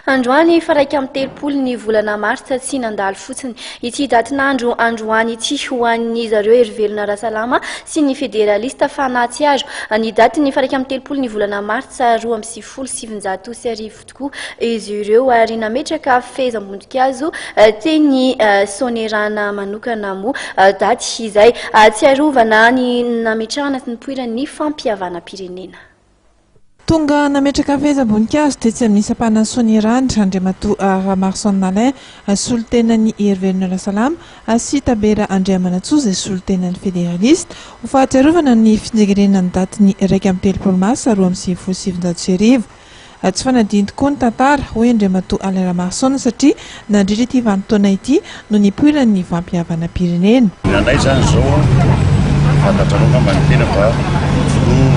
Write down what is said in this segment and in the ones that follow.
Androany faraika amin'ny telopolo ny volana martsa tsy nandalo fotsiny ity datin'andro androany ity ho an'ny zareo hery rasalama sy ny federalista fanatsiaro. Ny daty ny faraika amin'ny telopolo ny volana martsa 2017 tokoa izy ireo ary nametraka fehezam-boninkazo teny sonerana manokana moa daty izay tsiarovana ny nametrahana sy nipoirany fampiavana-pirenena. Tonga nametraka fehezam-boninkazo tetsy amin'ny sapana Sonerandra Andriamatoa Marson Alain solotenan'ny Hery Rasalama sy Tabera Andriamanatsoa solotenan'ny federaliste ho fahatsiarovana ny fijerenan'ny daty raika amin'ny telopolo mars 2017. Tsy fanadiny tokoa ny tantara hoe Andriamatoa Alain Marson satria nandritra ity vanim-potoana ity no nipoiran'ny fampiavana-pirenena. Nanay zany zao fantatrarona manotena fa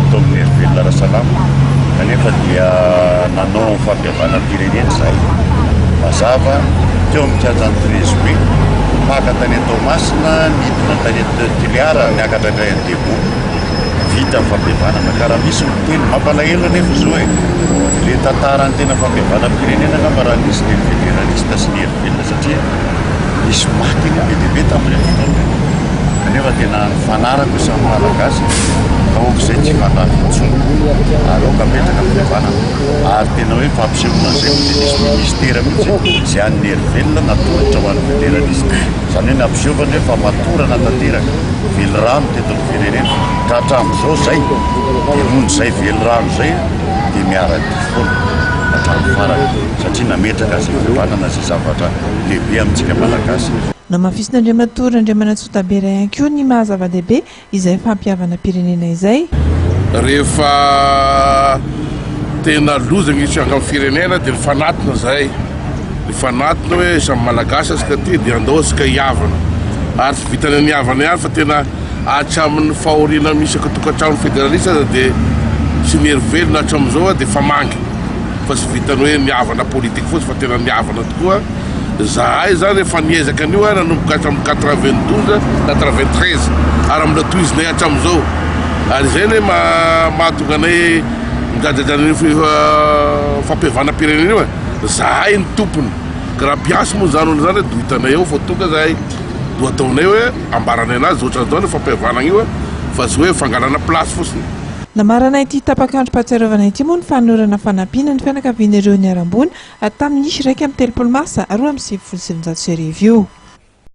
tao amin'ny Hery Rasalama kanefa dia nanao fampiavana-pirenena zay mazava teo amin'ny kianjan'ny Trezome maka tany Tomasina midina tany Tiliara niakatra indray an-Debo vita fampiavana karaha misy miteny mampalahelo anefa zao le tantarany tena fampiavana-pirenena ngamba raha nisy ny federalista sy ny Hery satria misy maty be dia be tamin'ireny fotoana kanefa tena fanarako samy malagasy kaoka izay tsy fanafy intsony aloka apetraka ampiavana ary tena hoe fampisehoana zay dia nisy ministera mihitsy izay an'ny Hery natoratra ho an'ny federalista izany hoe nampisehovana hoe fa matorana tanteraka velirano teto amin'ny firenena ka hatramin'izao zay dia nohon' izay velirano zay dia miara-dy foana hatramin'ny farany satria nametraka zay fivanana zay zavatra lehibe amintsika malagasy. No mafisina Andriamatoa Andriamanatsoa Tabera ihany koa ny mahazava-dehibe izay fampiavana-pirenena izay. Rehefa tena lozana isaka amin'ny firenena dia nifanatona zay. Nifanatona hoe samy malagasy asika ty dia andao asika hiavana. Ary tsy vitany ny havana ihany fa tena hatramin'ny fahoriana misy tokantrano federalista dia sy ny Hery hatramin'izao dia famangy. Fa tsy vitany hoe nihavana politika fotsy fa tena nihavana tokoa. Zahay zany rehefa niezaka an'io nanomboka hatramin'ny 92 93 ary amin'ny tohizinay hatramin'izao ary zay ny mahatonga anay mijajajan'ny fampiavana-pirenena io zahay ny tompony ka raha mpiasy moa zany olo zany do hitanay eo fa tonga zahay do ataonay hoe ambaranay anazy ohatrany zao ny fampiavanana io fa tsy hoe fangalana plasy fotsiny. Namarana ity tapakandro-pahatsiarovana ity moa ny fanorana fanampiana ny fianakavian'ireo niarambony tamin'ny raika amin'ny telopolo mars 2017.